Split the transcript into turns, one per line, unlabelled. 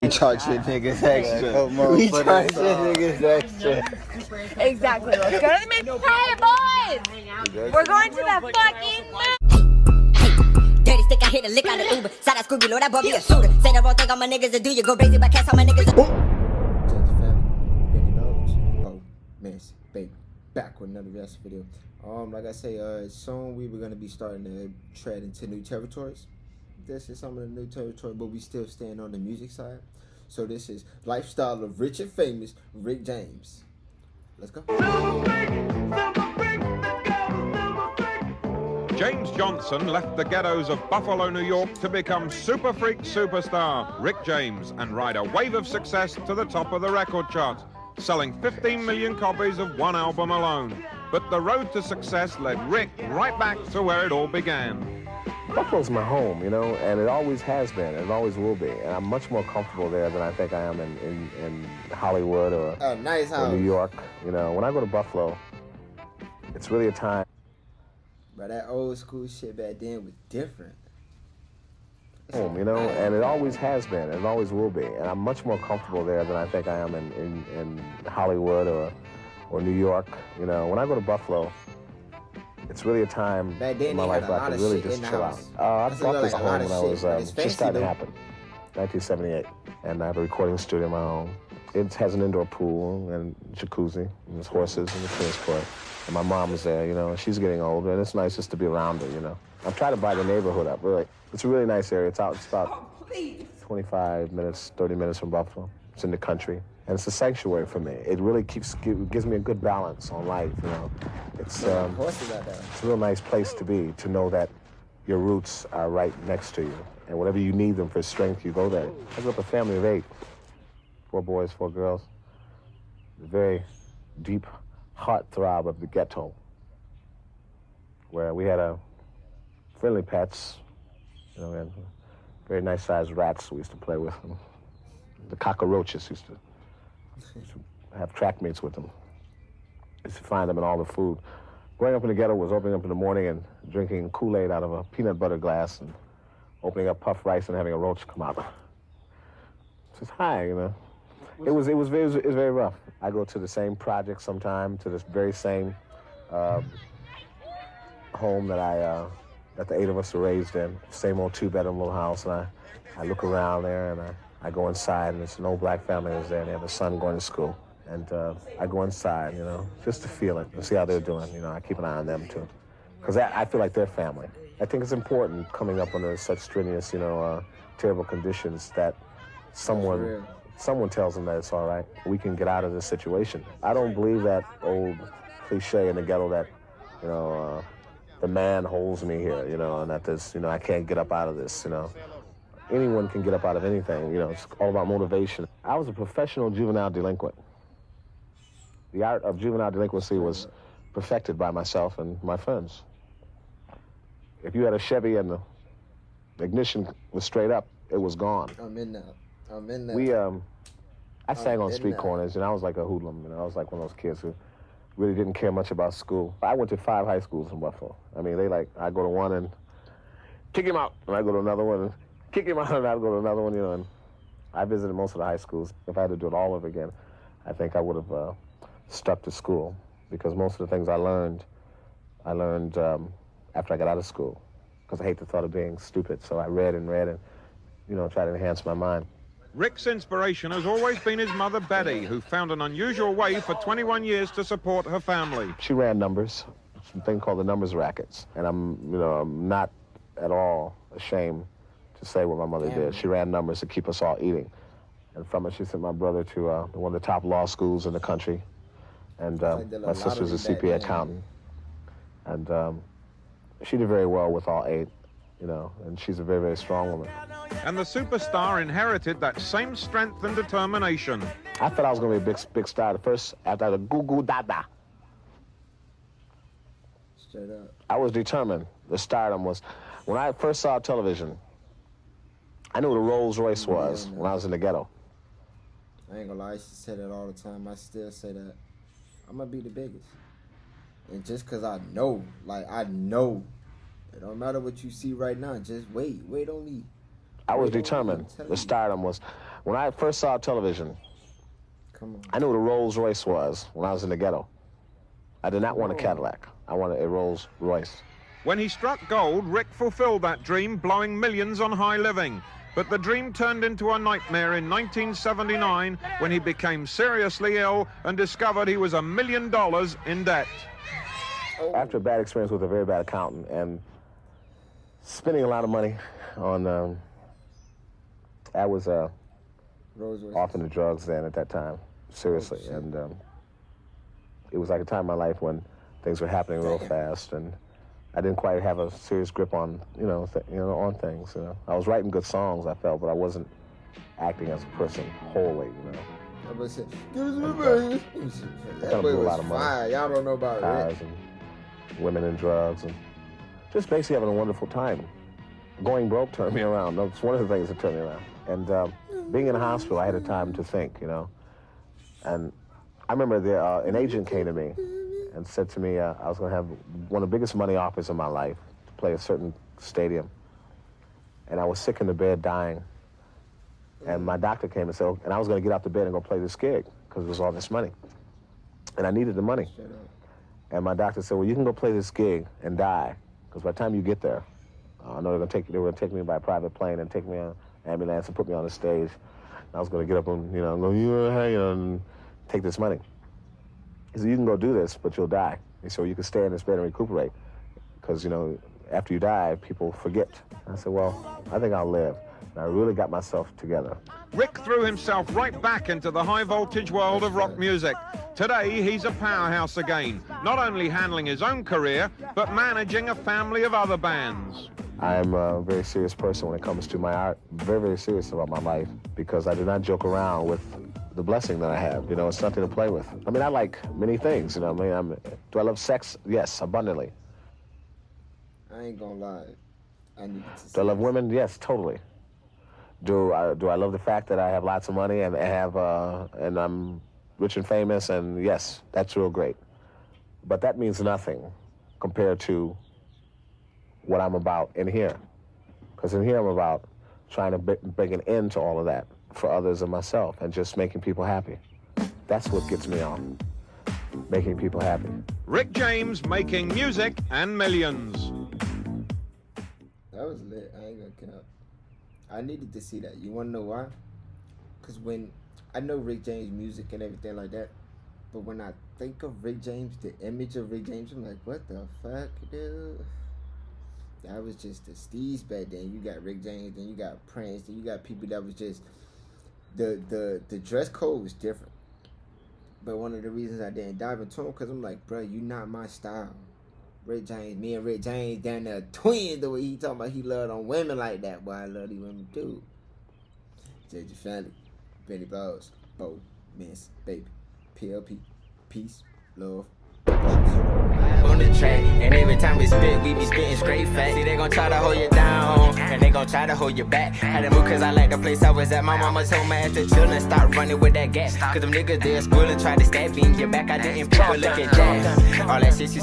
charging niggas extra. We charging niggas extra.
Exactly. Let's go to the main. Hey, boys! We're going to the fucking moon.
Dirty stick, I hit a lick out of Uber. Side I screw below that boy be a shooter. Say the wrong thing on my niggas to do you go crazy, but cast all my niggas.
Oh, Miss Baby, back with another reaction video. Like I say, soon we were gonna be starting to tread into new territories. This is some of the new territory, but we still stand on the music side. So this is Lifestyle of Rich and Famous Rick James. Let's go.
James Johnson left the ghettos of Buffalo, New York to become super freak superstar Rick James and ride a wave of success to the top of the record chart, selling 15 million copies of one album alone. But the road to success led Rick right back to where it all began.
Buffalo's my home, you know, and it always has been, and it always will be. And I'm much more comfortable there than I think I am in Hollywood or New York. You know, when I go to Buffalo, it's really a time.
But that old school shit back then was different.
Home, you know, and it always has been, and it always will be. And I'm much more comfortable there than I think I am in Hollywood or New York. You know, when I go to Buffalo, it's really a time in my life where I can really just chill out. I bought this home when I was just starting to happen, 1978. And I have a recording studio of my own. It has an indoor pool and jacuzzi, and there's horses and a tennis court. And my mom was there, you know, and she's getting older, and it's nice just to be around her, you know. I'm trying to buy the neighborhood up, really. It's a really nice area. It's about 25 minutes, 30 minutes from Buffalo. It's in the country. And it's a sanctuary for me. It really gives me a good balance on life, you know. It's a real nice place to be, to know that your roots are right next to you. And whatever you need them for strength, you go there. I grew up a family of 8, 4 boys, 4 girls. A very deep heartthrob of the ghetto, where we had friendly pets, you know, we had very nice-sized rats we used to play with them. The cockroaches used to have track meets with them. Used to find them in all the food. Growing up in the ghetto was opening up in the morning and drinking Kool-Aid out of a peanut butter glass and opening up puffed rice and having a roach come out. Just high, you know. It was very rough. I go to the same project sometime, to this very same home that that the 8 of us were raised in. Same old 2-bedroom little house, and I look around there and I go inside, and it's an old black family that's there, and they have a son going to school. And I go inside, you know, just to feel it and see how they're doing. You know, I keep an eye on them too, because I feel like they're family. I think it's important coming up under such strenuous, you know, terrible conditions that someone tells them that it's all right. We can get out of this situation. I don't believe that old cliche in the ghetto that, you know, the man holds me here, you know, and that this, you know, I can't get up out of this, you know. Anyone can get up out of anything, you know, it's all about motivation. I was a professional juvenile delinquent. The art of juvenile delinquency was perfected by myself and my friends. If you had a Chevy and the ignition was straight up, it was gone.
I'm in that.
I sang on street corners, and I was like a hoodlum, you know, I was like one of those kids who really didn't care much about school. I went to 5 high schools in Buffalo. I mean, I go to one and kick him out, and I go to another one and kick him out, and I go to another one, you know, and I visited most of the high schools. If I had to do it all over again, I think I would have stuck to school, because most of the things I learned after I got out of school, because I hate the thought of being stupid. So I read and, you know, tried to enhance my mind.
Rick's inspiration has always been his mother, Betty, who found an unusual way for 21 years to support her family.
She ran numbers, something called the numbers rackets. And I'm not at all ashamed to say what my mother did. She ran numbers to keep us all eating. And from it, she sent my brother to one of the top law schools in the country. And my sister's a CPA accountant. And she did very well with all 8, you know, and she's a very, very strong woman.
And the superstar inherited that same strength and determination.
I thought I was going to be a big star at first, after the Goo Goo Dada.
Straight up.
I was determined. The stardom was, when I first saw television, I knew what a Rolls Royce was when I was in the ghetto.
I ain't gonna lie, I used to say that all the time. I still say that. I'm gonna be the biggest. And just because I know, like, I know, it don't matter what you see right now, just wait on me.
I was determined. The stardom was, when I first saw television, I knew what a Rolls Royce was when I was in the ghetto. I did not want a Cadillac. I wanted a Rolls Royce.
When he struck gold, Rick fulfilled that dream, blowing millions on high living. But the dream turned into a nightmare in 1979 when he became seriously ill and discovered he was $1 million in debt.
After a bad experience with a very bad accountant and spending a lot of money on, I was off into drugs then at that time, seriously. And it was like a time in my life when things were happening real fast, and I didn't quite have a serious grip on, on things. I was writing good songs, I felt, but I wasn't acting as a person wholly,
I was saying, give us a baby. That boy was fire. Y'all don't know about it.
And women and drugs, and just basically having a wonderful time. Going broke turned me around. That's one of the things that turned me around. And being in the hospital, I had a time to think, And I remember an agent came to me and said to me, I was going to have one of the biggest money offers in my life to play a certain stadium. And I was sick in the bed, dying. And my doctor came and said, and I was going to get out the bed and go play this gig because it was all this money. And I needed the money. And my doctor said, well, you can go play this gig and die, because by the time you get there, I know they were going to take me by a private plane and take me on an ambulance and put me on the stage. And I was going to get up and, go, and take this money. He said, you can go do this, but you'll die. He said, well, you can stay in this bed and recuperate, because, after you die, people forget. I said, well, I think I'll live. And I really got myself together.
Rick threw himself right back into the high-voltage world of rock music. Today, he's a powerhouse again, not only handling his own career, but managing a family of other bands.
I'm a very serious person when it comes to my art, very, very serious about my life, because I do not joke around with the blessing that I have. It's nothing to play with. I mean, I like many things, do I love sex? Yes, abundantly.
I ain't gonna lie.
Do I love women? Yes, totally. Do I love the fact that I have lots of money and and I'm rich and famous? And yes, that's real great. But that means nothing compared to what I'm about in here. Because in here I'm about trying to bring an end to all of that for others and myself, and just making people happy. That's what gets me on, making people happy.
Rick James making music and millions.
That was lit. I ain't gonna count. I needed to see that. You wanna know why? Because when I know Rick James music and everything like that, but when I think of Rick James, the image of Rick James, I'm like, what the fuck, dude? That was just the Steez back then. You got Rick James, then you got Prince, then you got people that was just the dress code was different. But one of the reasons I didn't dive into him, because I'm like, bro, you not my style. Rick James, me and Rick James down there twins, the way he talking about he loved on women like that. Boy, I love these women too. JJ Family, Benny Blows, Bo, Miss, Baby, PLP, Peace, Love.
On the track, and every time we spit, we be spitting straight facts. See, they gon' try to hold you down, and they gon' try to hold you back. Had to move cause I like the place I was at. My mama told me to chill and start running with that gas. Cause them niggas there school and try to stab me in your back. I didn't people look at that. All that shit you